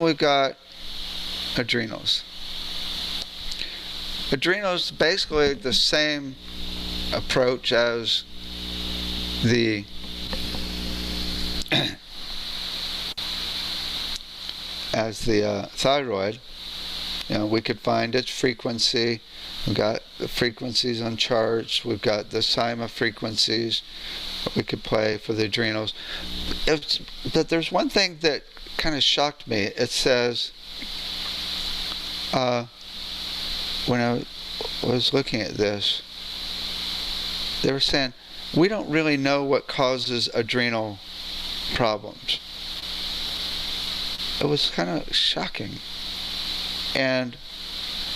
we've got adrenals. Adrenals basically the same approach as the thyroid. We could find its frequency. We've got the frequencies on charts. We've got the SIMA frequencies that we could play for the adrenals. But there's one thing that kind of shocked me. It says, when I was looking at this, they were saying, we don't really know what causes adrenal problems. It was kind of shocking. And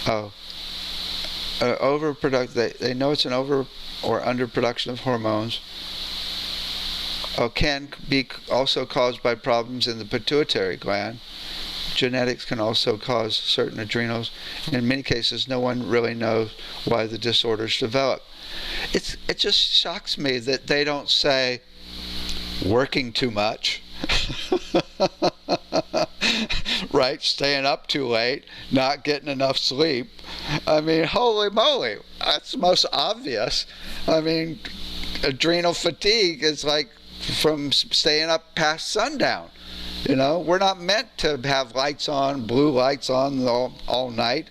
they know it's an over or underproduction of hormones. Can be also caused by problems in the pituitary gland. Genetics can also cause certain adrenals. In many cases, no one really knows why the disorders develop. It just shocks me that they don't say working too much, right? Staying up too late, not getting enough sleep. I mean, holy moly, that's the most obvious. I mean, adrenal fatigue is like from staying up past sundown. We're not meant to have lights on, blue lights on all night,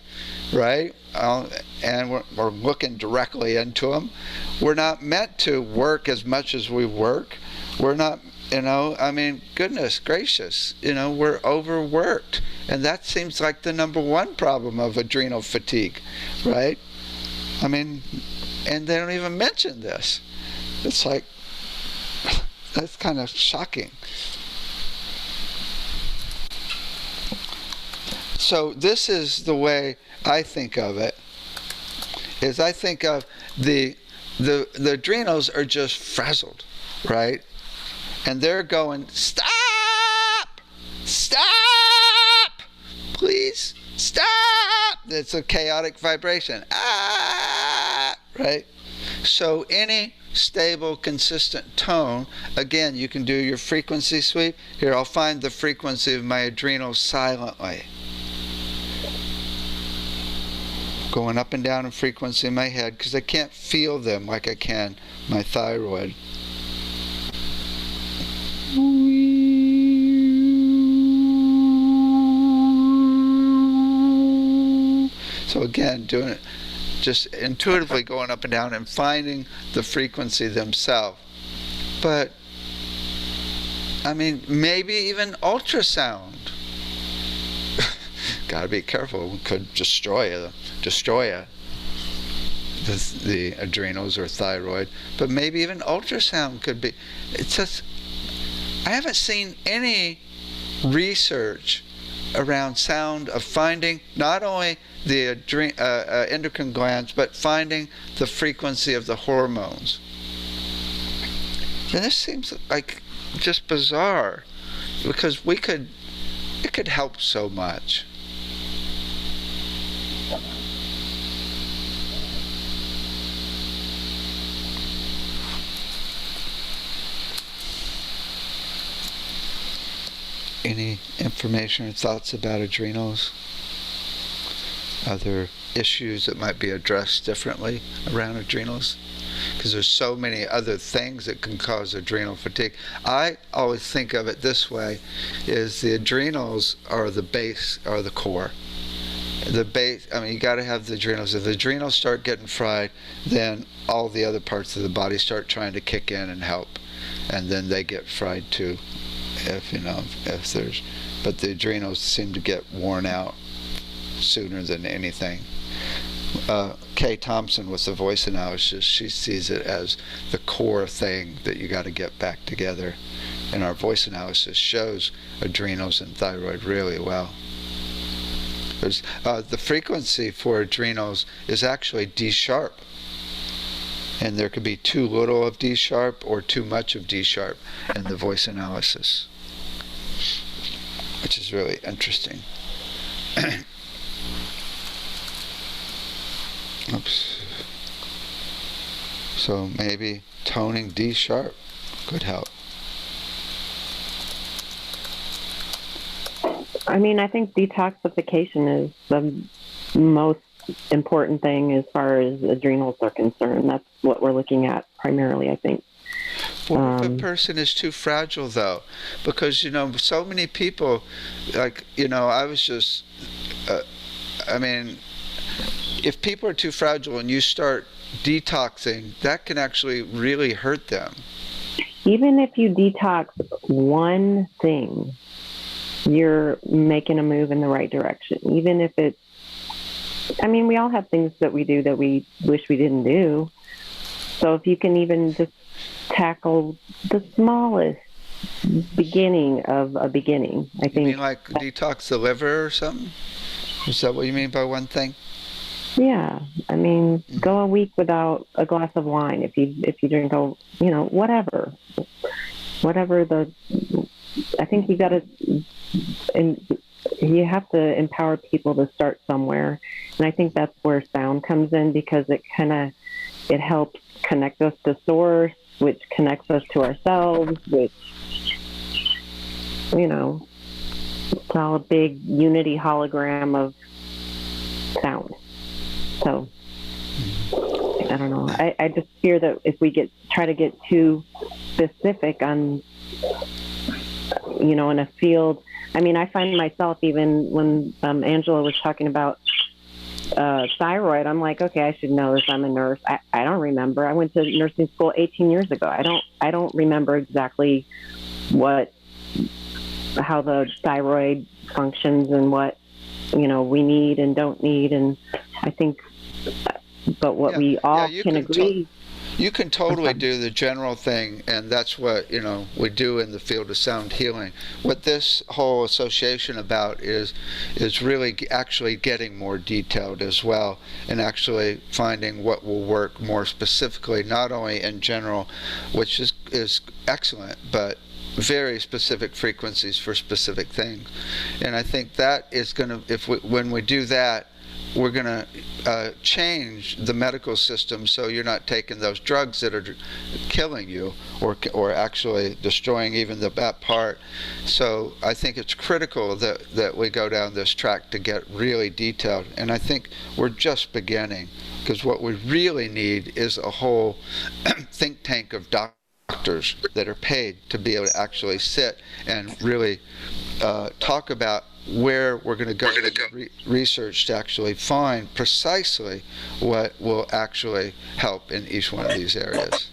right? And we're looking directly into them. We're not meant to work as much as we work. We're not, I mean, goodness gracious, we're overworked. And that seems like the number one problem of adrenal fatigue, right? I mean, and they don't even mention this. It's like, that's kind of shocking. So this is the way I think of it, is I think of the adrenals are just frazzled, right? And they're going, stop! Stop! Please, stop! It's a chaotic vibration. Ah! Right? So any stable, consistent tone, again, you can do your frequency sweep. Here, I'll find the frequency of my adrenals silently. Going up and down in frequency in my head because I can't feel them like I can my thyroid. So again, doing it, just intuitively going up and down and finding the frequency themselves. But, I mean, maybe even ultrasound. Got to be careful. We could destroy the adrenals or thyroid. But maybe even ultrasound could be. It's just, I haven't seen any research around sound of finding not only the endocrine glands, but finding the frequency of the hormones. And this seems like just bizarre, because it could help so much. Any information or thoughts about adrenals? Other issues that might be addressed differently around adrenals? Because there's so many other things that can cause adrenal fatigue. I always think of it this way, is the adrenals are the base, are the core. The base, I mean, you got to have the adrenals. If the adrenals start getting fried, then all the other parts of the body start trying to kick in and help. And then they get fried too. But the adrenals seem to get worn out sooner than anything. Kay Thompson with the voice analysis, she sees it as the core thing that you got to get back together. And our voice analysis shows adrenals and thyroid really well. The frequency for adrenals is actually D sharp. And there could be too little of D sharp or too much of D sharp in the voice analysis, which is really interesting. Oops. So maybe toning D sharp could help. I mean, I think detoxification is the most important thing as far as adrenals are concerned. That's what we're looking at primarily, I think. What if a Um, person is too fragile, though? Because, so many people, like, I was just, uh, I mean, if people are too fragile and you start detoxing, that can actually really hurt them. Even if you detox one thing, you're making a move in the right direction. Even if it's, I mean, we all have things that we do that we wish we didn't do. So if you can even just tackle the smallest beginning of a beginning, I You mean think, like detox the liver or something? Is that what you mean by one thing? yeah. I mean, Hmm. go a week without a glass of wine if you drink a, whatever the. I think you got to, and you have to empower people to start somewhere, and I think that's where sound comes in because it helps connect us to source, which connects us to ourselves, which you know it's all a big unity hologram of sound. So I don't know. I just fear that if we try to get too specific on in a field. I mean, I find myself even when Angela was talking about thyroid, I'm like, okay, I should know this. I'm a nurse. I don't remember. I went to nursing school 18 years ago. I don't remember exactly what how the thyroid functions and what we need and don't need. And I think, but what Yeah, we yeah, all can agree. you can I'm totally sorry. do the general thing, and that's what we do in the field of sound healing. What this whole association about is really actually getting more detailed as well, and actually finding what will work more specifically, not only in general, which is excellent, but very specific frequencies for specific things. And I think that is going to, if when we do that, we're going to change the medical system so you're not taking those drugs that are killing you or actually destroying even that part. So I think it's critical that we go down this track to get really detailed. And I think we're just beginning because what we really need is a whole think tank of doctors that are paid to be able to actually sit and really talk about where we're going to go with research to actually find precisely what will actually help in each one of these areas.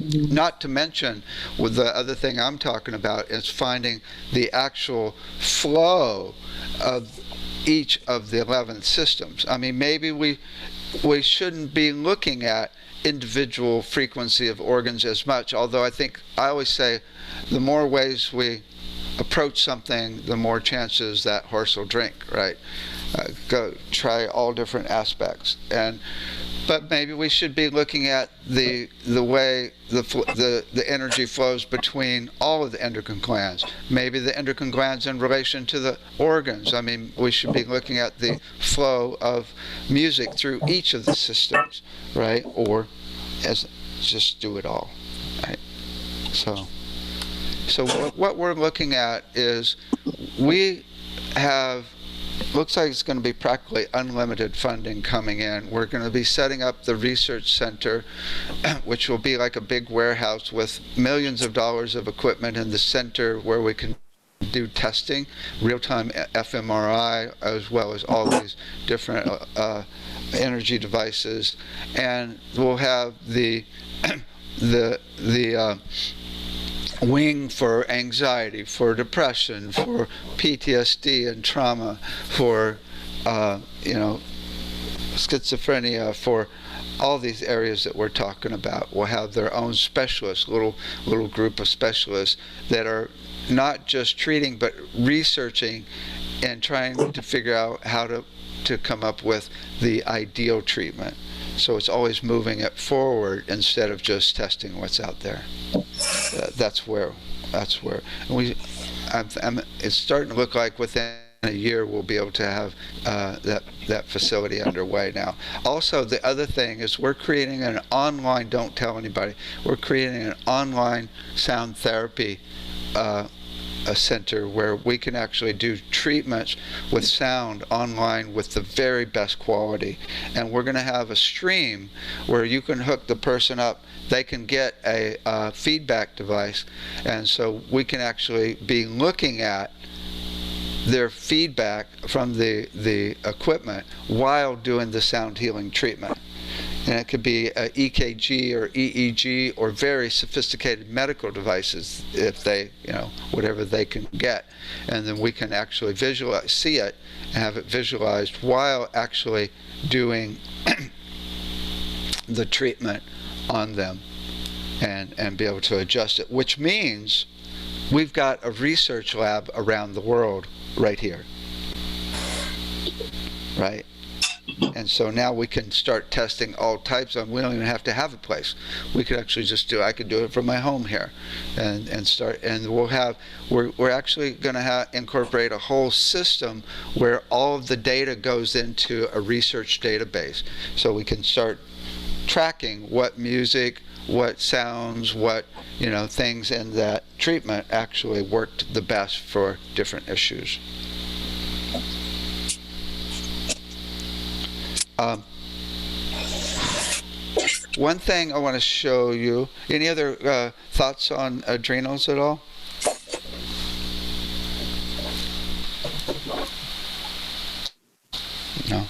Mhm. Not to mention, with the other thing I'm talking about is finding the actual flow of each of the 11 systems. I mean, maybe we shouldn't be looking at individual frequency of organs as much, although I always say the more ways we approach something, the more chances that horse will drink, right? Go try all different aspects, but maybe we should be looking at the way the energy flows between all of the endocrine glands. Maybe the endocrine glands in relation to the organs. I mean, we should be looking at the flow of music through each of the systems, right? Or as just do it all, right? So. So what we're looking at is we have looks like it's going to be practically unlimited funding coming in. We're going to be setting up the research center, which will be like a big warehouse with millions of dollars of equipment in the center where we can do testing, real-time fMRI, as well as all these different energy devices, and we'll have the wing for anxiety, for depression, for PTSD and trauma, for schizophrenia, for all these areas that we're talking about. Will have their own specialists, little group of specialists that are not just treating but researching and trying to figure out how to come up with the ideal treatment. So it's always moving it forward instead of just testing what's out there. That's where and it's starting to look like within a year we'll be able to have that facility underway now. Also, the other thing is we're creating an online, don't tell anybody, we're creating an online sound therapy a center where we can actually do treatments with sound online with the very best quality. And we're going to have a stream where you can hook the person up. They can get a feedback device, and so we can actually be looking at their feedback from the equipment while doing the sound healing treatment. And it could be a EKG or EEG or very sophisticated medical devices, if they, whatever they can get. And then we can actually see it and have it visualized while actually doing the treatment on them, and be able to adjust it, which means we've got a research lab around the world right here, right? And so now we can start testing all types of, we don't even have to have a place. We could actually just I could do it from my home here, and start, and we're actually going to incorporate a whole system where all of the data goes into a research database. So we can start tracking what music, what sounds, what things in that treatment actually worked the best for different issues. One thing I want to show you. Any other thoughts on adrenals at all? No?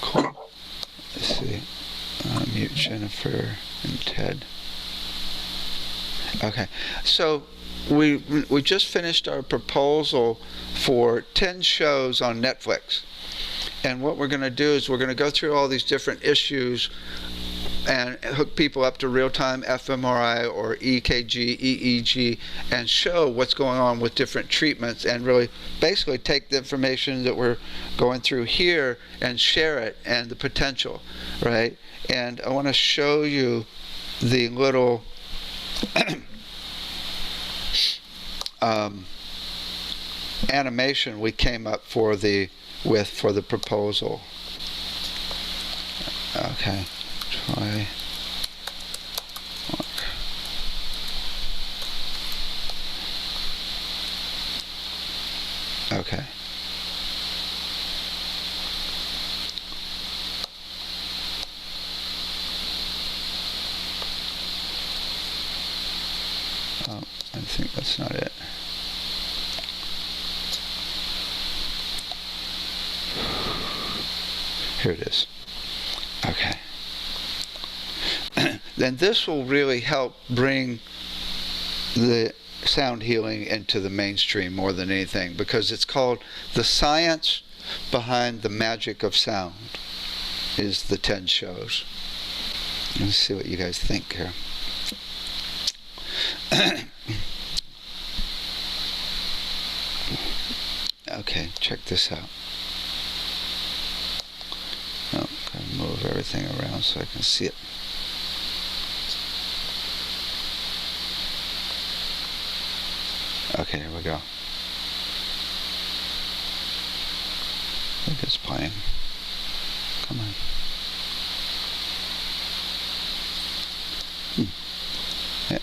Cool. Let's see. Mute Jennifer and Ted. Okay, so we just finished our proposal for 10 shows on Netflix. And what we're going to do is we're going to go through all these different issues and hook people up to real-time fMRI or EKG, EEG, and show what's going on with different treatments, and really basically take the information that we're going through here and share it and the potential, right? And I want to show you the little animation we came up for the proposal. Okay, try. Okay. Oh, I think that's not it. Here it is. Okay. Then this will really help bring the sound healing into the mainstream more than anything, because it's called The Science Behind the Magic of Sound, is the 10 shows. Let's see what you guys think here. Okay, check this out. Oh, gotta move everything around so I can see it. Okay, here we go. I think it's playing. Come on. Yeah.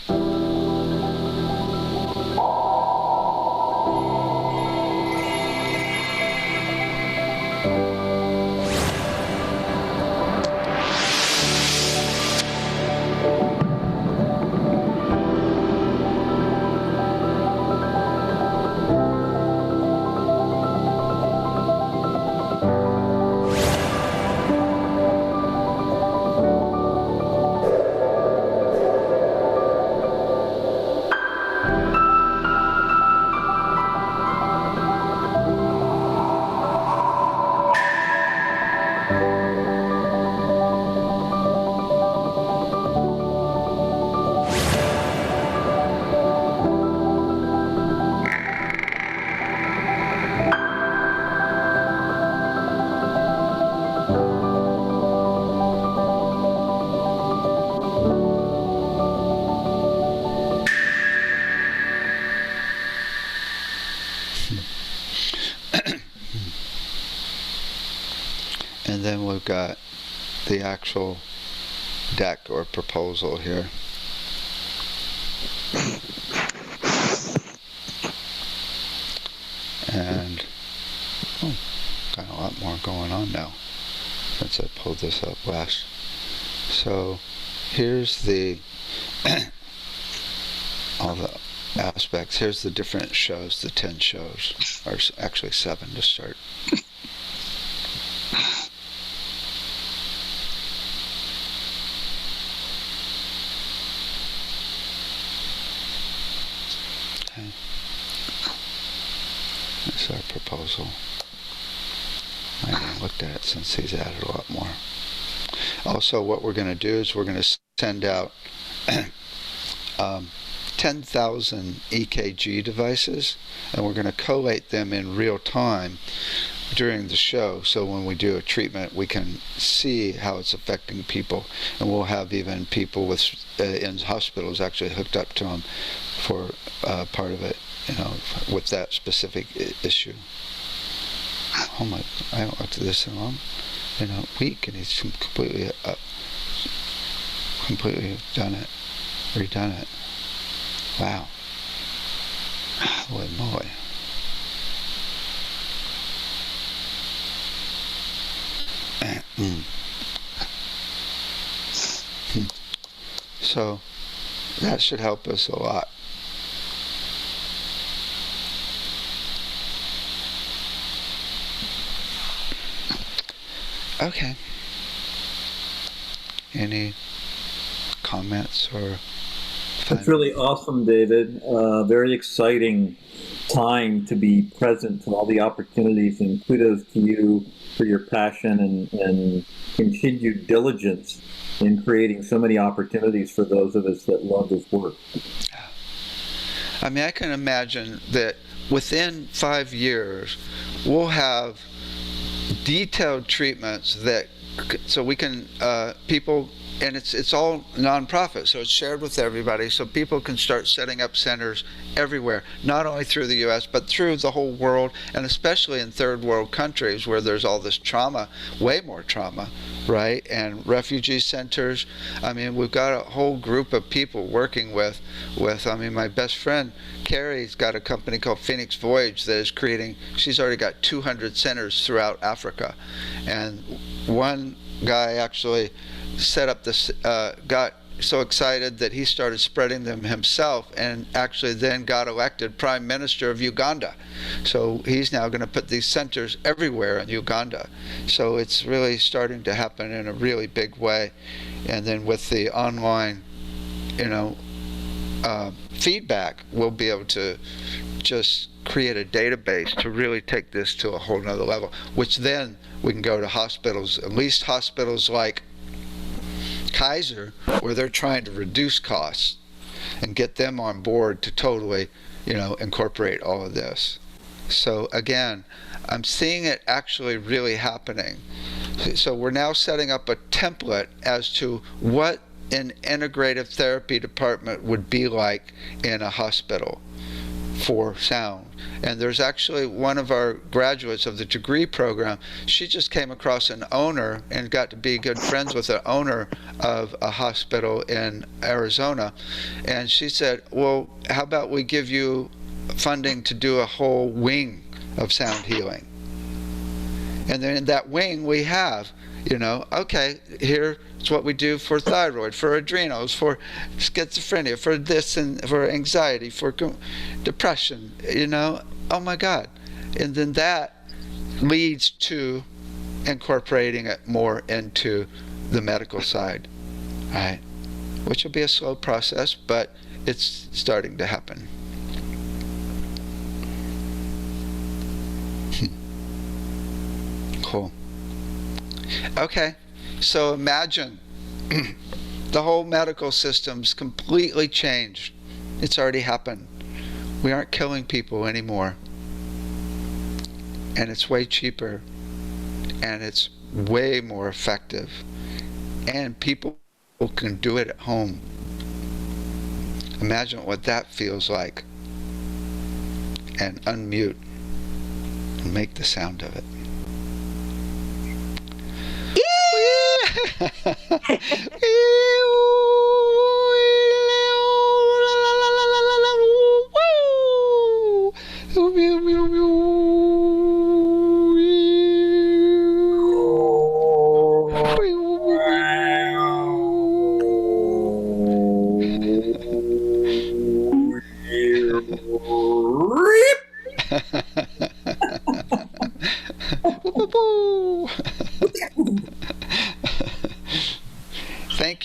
And then we've got the actual deck or proposal here. And got a lot more going on now since I pulled this up last. So here's the all the aspects. Here's the different shows, the 10 shows, or actually 7 to start. Okay. That's our proposal. I haven't looked at it since he's added a lot more. Also, what we're going to do is we're going to send out 10,000 EKG devices, and we're going to collate them in real time during the show, so when we do a treatment we can see how it's affecting people, and we'll have even people with in hospitals actually hooked up to them for part of it, with that specific issue. Oh my, I haven't looked at this in a week, and he's completely redone it. Wow. Holy moly. So that should help us a lot. Okay. Any comments or? It's really awesome, David. Very exciting time to be present to all the opportunities, and kudos to you for your passion and continued diligence in creating so many opportunities for those of us that love this work. I mean, I can imagine that within 5 years, we'll have detailed treatments that, so we can, people, and it's all nonprofit, so it's shared with everybody, so people can start setting up centers everywhere, not only through the U.S., but through the whole world, and especially in third world countries where there's all this trauma, way more trauma, right? And refugee centers. I mean, we've got a whole group of people working with I mean, my best friend, Carrie's got a company called Phoenix Voyage that is creating, she's already got 200 centers throughout Africa. And one guy actually set up this, got so excited that he started spreading them himself, and actually then got elected Prime Minister of Uganda. So he's now going to put these centers everywhere in Uganda. So it's really starting to happen in a really big way. And then with the online, feedback, we'll be able to just create a database to really take this to a whole nother level, which then we can go to hospitals, at least hospitals like Kaiser, where they're trying to reduce costs, and get them on board to totally, incorporate all of this. So again, I'm seeing it actually really happening. So we're now setting up a template as to what an integrative therapy department would be like in a hospital for sound. And there's actually one of our graduates of the degree program, she just came across an owner and got to be good friends with the owner of a hospital in Arizona. And she said, well, how about we give you funding to do a whole wing of sound healing? And then in that wing we have, okay, here's what we do for thyroid, for adrenals, for schizophrenia, for this, and for anxiety, for depression, oh my God. And then that leads to incorporating it more into the medical side, right? Which will be a slow process, but it's starting to happen. Cool. Okay, so imagine the whole medical system's completely changed. It's already happened. We aren't killing people anymore. And it's way cheaper. And it's way more effective. And people can do it at home. Imagine what that feels like. And unmute and make the sound of it.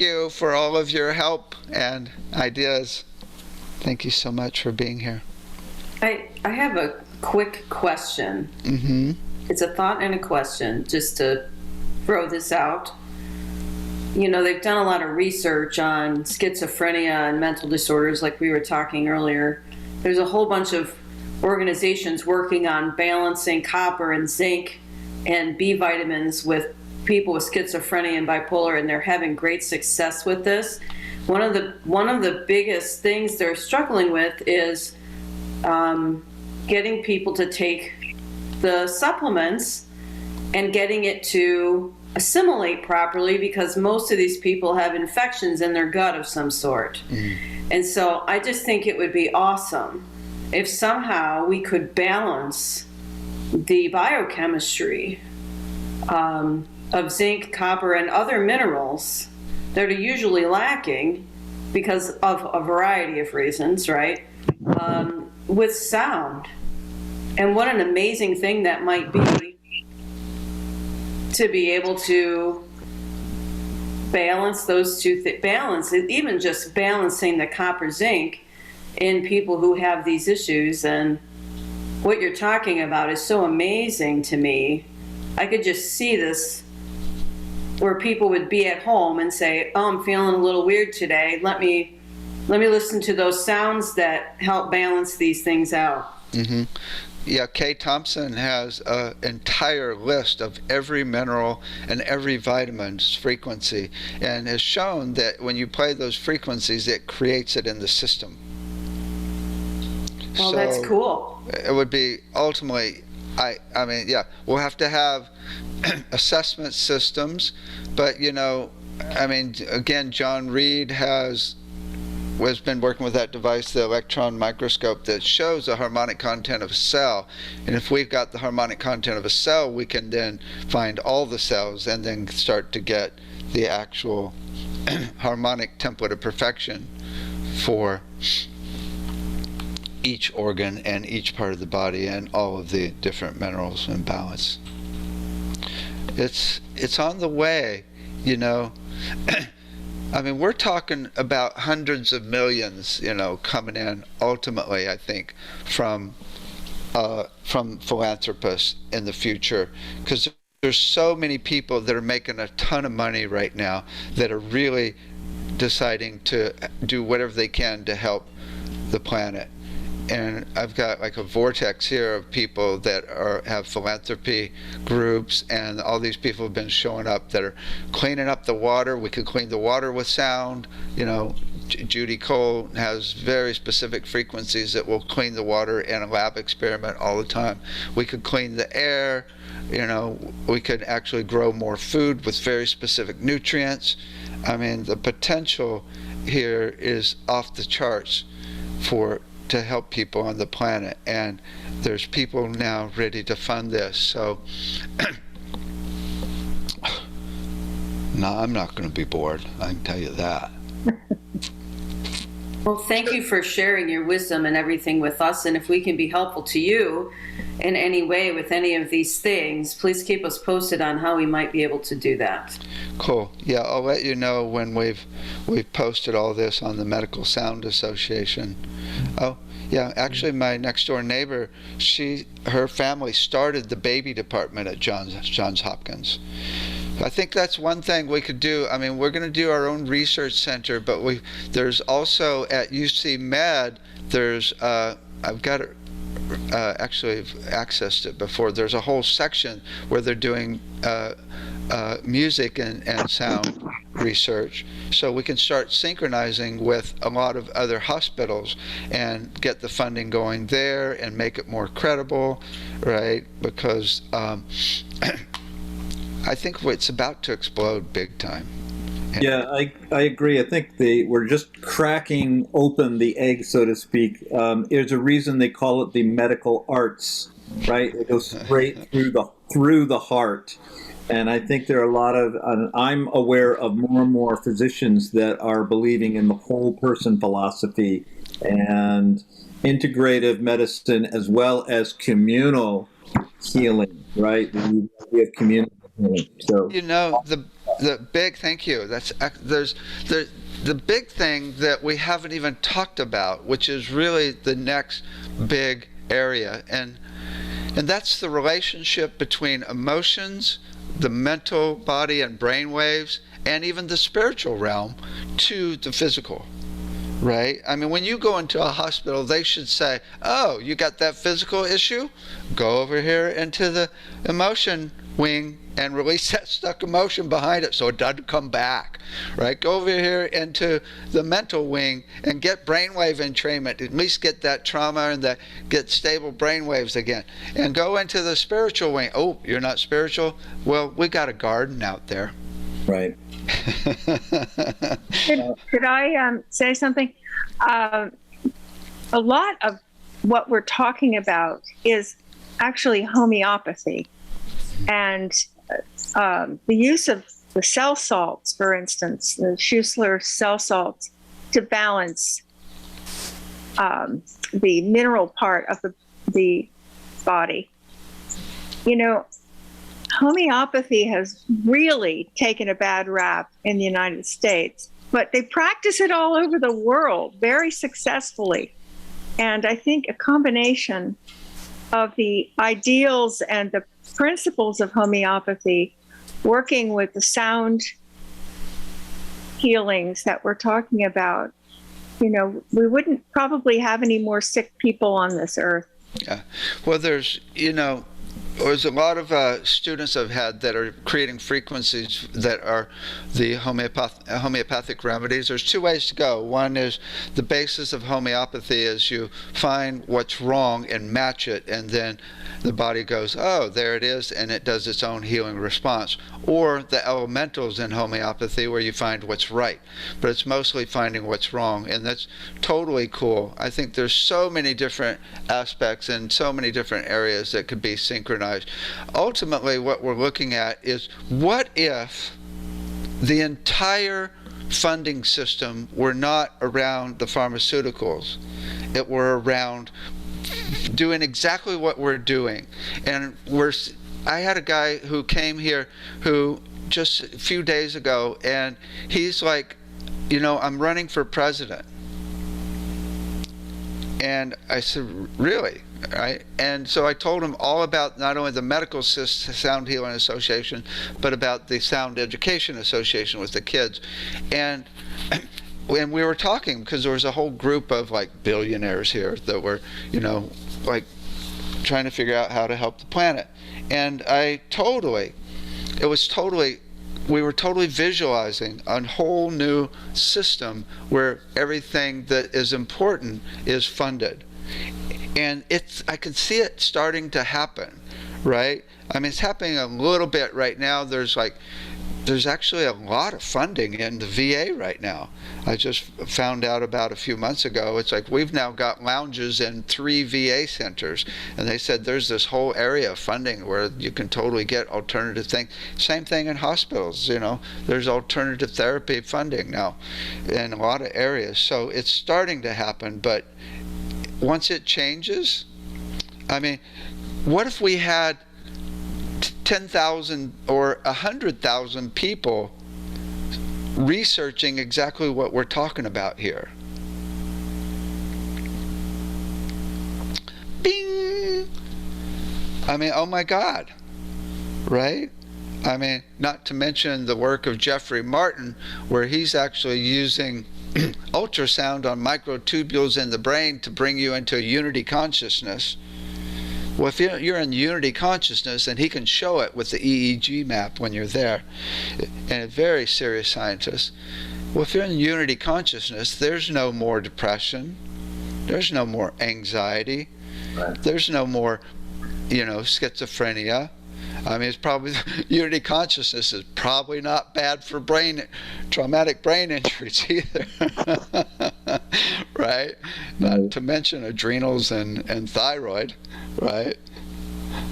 you for all of your help and ideas. Thank you so much for being here. I have a quick question. Mm-hmm. It's a thought and a question, just to throw this out. You know, they've done a lot of research on schizophrenia and mental disorders, like we were talking earlier. There's a whole bunch of organizations working on balancing copper and zinc and B vitamins with people with schizophrenia and bipolar, and they're having great success with this. One of the biggest things they're struggling with is getting people to take the supplements and getting it to assimilate properly, because most of these people have infections in their gut of some sort. And so I just think it would be awesome if somehow we could balance the biochemistry of zinc, copper, and other minerals that are usually lacking because of a variety of reasons, right? With sound. And what an amazing thing that might be to be able to balance those two balance it, even just balancing the copper zinc in people who have these issues. And what you're talking about is so amazing to me. I could just see this where people would be at home and say, oh, I'm feeling a little weird today. Let me listen to those sounds that help balance these things out. Mm-hmm. Yeah, Kay Thompson has an entire list of every mineral and every vitamin's frequency, and has shown that when you play those frequencies, it creates it in the system. Oh, so that's cool. It would be ultimately, I mean, yeah, we'll have to have assessment systems, but, you know, I mean, again, John Reed has been working with that device, the electron microscope, that shows the harmonic content of a cell. And if we've got the harmonic content of a cell, we can then find all the cells and then start to get the actual harmonic template of perfection for each organ and each part of the body and all of the different minerals in balance. It's on the way, you know. I mean, we're talking about hundreds of millions, you know, coming in ultimately, I think, from philanthropists in the future, because there's so many people that are making a ton of money right now that are really deciding to do whatever they can to help the planet. And I've got like a vortex here of people that have philanthropy groups, and all these people have been showing up that are cleaning up the water. We could clean the water with sound. You know, Judy Cole has very specific frequencies that will clean the water in a lab experiment all the time. We could clean the air. You know, we could actually grow more food with very specific nutrients. I mean, the potential here is off the charts to help people on the planet, and there's people now ready to fund this. So no, I'm not going to be bored, I can tell you that. Well, thank you for sharing your wisdom and everything with us, and if we can be helpful to you in any way with any of these things, please keep us posted on how we might be able to do that. Cool. Yeah, I'll let you know when we've posted all this on the Medical Sound Association. Oh, yeah, actually my next door neighbor, her family started the baby department at Johns Hopkins. I think that's one thing we could do. I mean, we're going to do our own research center, but there's also at UC Med, there's I've got it actually accessed it before. There's a whole section where they're doing music and sound research, so we can start synchronizing with a lot of other hospitals and get the funding going there and make it more credible, right? Because I think it's about to explode big time. Yeah, I agree. I think we're just cracking open the egg, so to speak. There's a reason they call it the medical arts, right? It goes straight through the heart. And I think there are a lot of, I'm aware of more and more physicians that are believing in the whole person philosophy and integrative medicine as well as communal healing, right? We have communal healing. So, you know, Thank you. The big thing that we haven't even talked about, which is really the next big area, and that's the relationship between emotions, the mental body and brain waves, and even the spiritual realm to the physical. Right? I mean, when you go into a hospital, they should say, oh, you got that physical issue? Go over here into the emotion wing and release that stuck emotion behind it so it doesn't come back. Right? Go over here into the mental wing and get brainwave entrainment, at least get that trauma and get stable brainwaves again. And go into the spiritual wing. Oh, you're not spiritual? Well, we got a garden out there. Right. Could I say something? A lot of what we're talking about is actually homeopathy, and the use of the cell salts, for instance, the Schussler cell salts, to balance the mineral part of the body. You know, homeopathy has really taken a bad rap in the United States, but they practice it all over the world very successfully. And I think a combination of the ideals and the principles of homeopathy, working with the sound healings that we're talking about, you know, we wouldn't probably have any more sick people on this earth. Yeah. Well, there's a lot of students I've had that are creating frequencies that are the homeopathic remedies. There's two ways to go. One is the basis of homeopathy is you find what's wrong and match it, and then the body goes, oh, there it is, and it does its own healing response. Or the elementals in homeopathy where you find what's right. But it's mostly finding what's wrong, and that's totally cool. I think there's so many different aspects and so many different areas that could be synchronized. Ultimately, what we're looking at is, what if the entire funding system were not around the pharmaceuticals? It were around doing exactly what we're doing. And I had a guy who came here who just a few days ago, and he's like, I'm running for president. And I said, really? Right? And so I told him all about not only the Medical Sound Healing Association, but about the Sound Education Association with the kids. And we were talking because there was a whole group of like billionaires here that were, like trying to figure out how to help the planet. And we were totally visualizing a whole new system where everything that is important is funded. And I can see it starting to happen, right? I mean, it's happening a little bit right now. There's actually a lot of funding in the VA right now. I just found out about a few months ago. It's like we've now got lounges in 3 VA centers, and they said there's this whole area of funding where you can totally get alternative things. Same thing in hospitals, there's alternative therapy funding now in a lot of areas. So it's starting to happen, but once it changes, I mean, what if we had 10,000 or 100,000 people researching exactly what we're talking about here? Bing! I mean, oh my God, right? I mean, not to mention the work of Jeffrey Martin, where he's actually using ultrasound on microtubules in the brain to bring you into a unity consciousness. Well, if you're in unity consciousness, then he can show it with the EEG map when you're there. And a very serious scientist. Well, if you're in unity consciousness, there's no more depression. There's no more anxiety. Right. There's no more, schizophrenia. I mean, it's probably, unity consciousness is probably not bad for traumatic brain injuries either. Right? Not to mention adrenals and thyroid, right?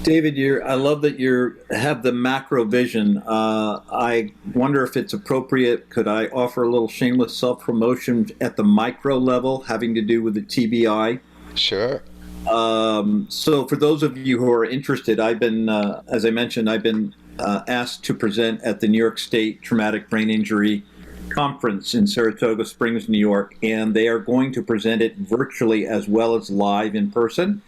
David, I love that you have the macro vision. I wonder if it's appropriate. Could I offer a little shameless self-promotion at the micro level, having to do with the TBI? Sure. So for those of you who are interested, I've been, as I mentioned, I've been asked to present at the New York State Traumatic Brain Injury Conference in Saratoga Springs, New York, and they are going to present it virtually as well as live in person.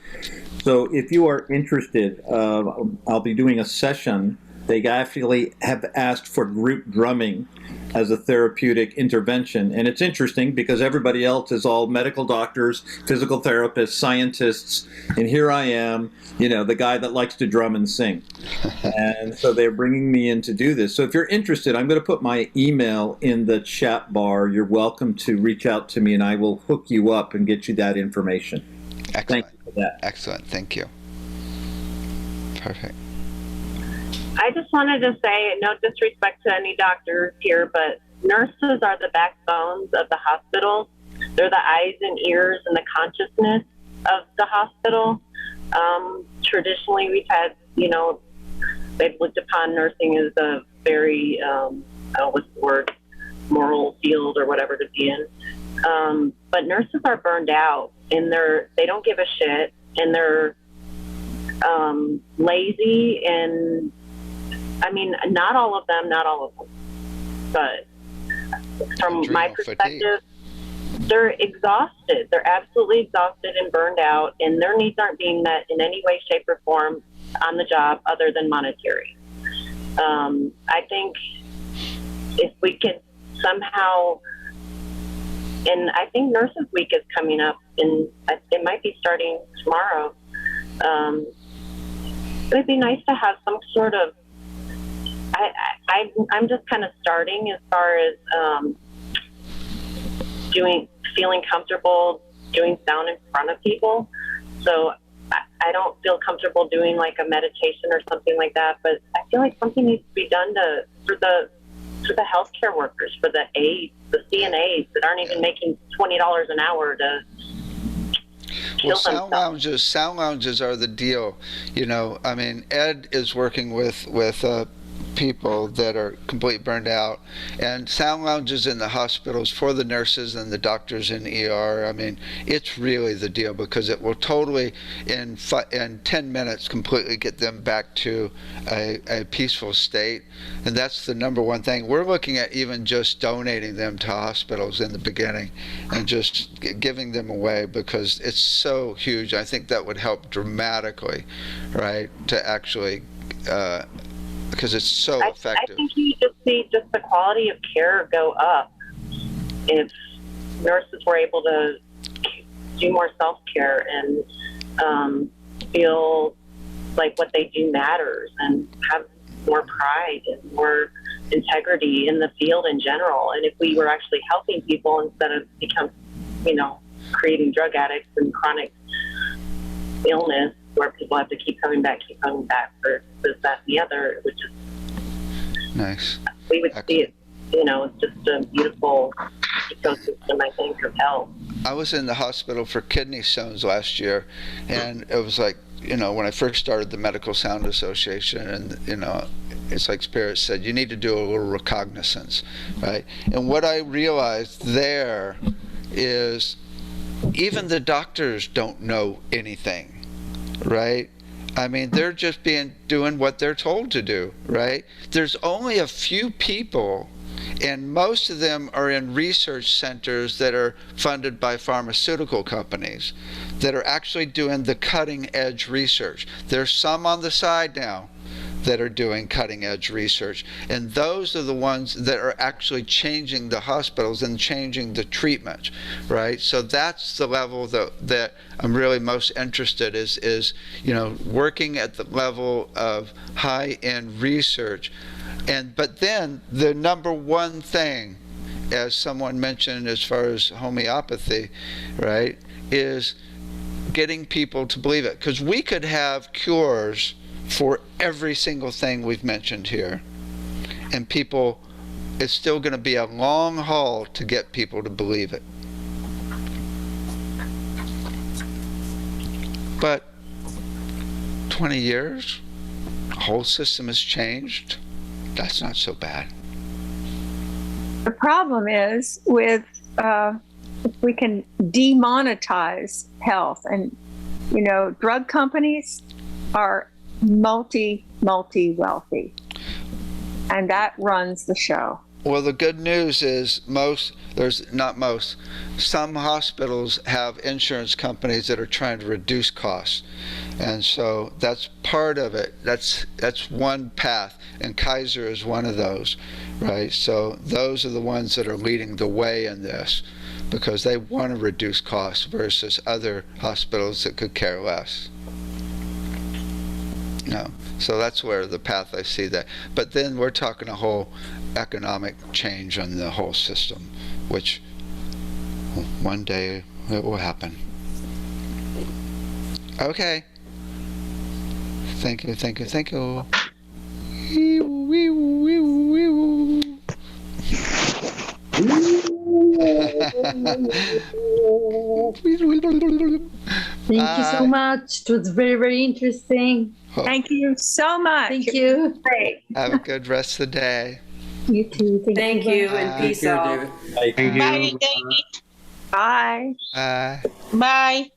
So if you are interested, I'll be doing a session. They actually have asked for group drumming as a therapeutic intervention. And it's interesting because everybody else is all medical doctors, physical therapists, scientists, and here I am, the guy that likes to drum and sing. And so they're bringing me in to do this. So if you're interested, I'm going to put my email in the chat bar. You're welcome to reach out to me, and I will hook you up and get you that information. Excellent. Thank you for that. Excellent. Thank you. Perfect. I just wanted to say, no disrespect to any doctors here, but nurses are the backbones of the hospital. They're the eyes and ears and the consciousness of the hospital. Traditionally, we've had, they've looked upon nursing as a very, what's the word, moral field or whatever to be in. But nurses are burned out, and they don't give a shit, and they're lazy, and I mean, not all of them, but from Adrenal my perspective, fatigue. They're exhausted. They're absolutely exhausted and burned out, and their needs aren't being met in any way, shape, or form on the job other than monetary. I think if we could somehow, and I think Nurses Week is coming up, and it might be starting tomorrow. It'd be nice to have some sort of, I'm just kind of starting as far as feeling comfortable doing sound in front of people. So I don't feel comfortable doing like a meditation or something like that, but I feel like something needs to be done for the healthcare workers, for the aides, the CNAs that aren't even making $20 an hour to kill themselves. Sound lounges are the deal. I mean, Ed is working with people that are completely burned out, and sound lounges in the hospitals for the nurses and the doctors in ER. I mean, it's really the deal, because it will totally in 10 minutes completely get them back to a peaceful state. And that's the number one thing. We're looking at even just donating them to hospitals in the beginning and just giving them away, because it's so huge. I think that would help dramatically, right, to actually because it's so effective. I think you just see just the quality of care go up if nurses were able to do more self-care and feel like what they do matters, and have more pride and more integrity in the field in general. And if we were actually helping people instead of creating drug addicts and chronic illness, where people have to keep coming back for this, that, and the other, which is nice. We would see it, it's just a beautiful ecosystem, I think, of health. I was in the hospital for kidney stones last year, and it was like, when I first started the Medical Sound Association, and, it's like Spirit said, you need to do a little recognizance, right? And what I realized there is even the doctors don't know anything. Right? I mean, they're just doing what they're told to do, right? There's only a few people, and most of them are in research centers that are funded by pharmaceutical companies that are actually doing the cutting edge research. There's some on the side now that are doing cutting edge research, and those are the ones that are actually changing the hospitals and changing the treatment, right? So that's the level that I'm really most interested is working at the level of high-end research. But then the number one thing, as someone mentioned as far as homeopathy, right, is getting people to believe it, because we could have cures for every single thing we've mentioned here, and it's still going to be a long haul to get people to believe it. But 20 years, the whole system has changed. That's not so bad. The problem is with if we can demonetize health, and drug companies are multi wealthy. and that runs the show. Well, the good news is some hospitals have insurance companies that are trying to reduce costs. And so that's part of it. That's one path, and Kaiser is one of those, right? So those are the ones that are leading the way in this, because they want to reduce costs versus other hospitals that could care less. No. So that's where the path I see that. But then we're talking a whole economic change on the whole system, which one day it will happen. Okay. Thank you, thank you, thank you. Thank you so much. It was very, very interesting. Thank you so much. Thank you. Great. Have a good rest of the day. You too. Thank you, and peace out. Thank you. Bye, David. Bye. Bye. Bye.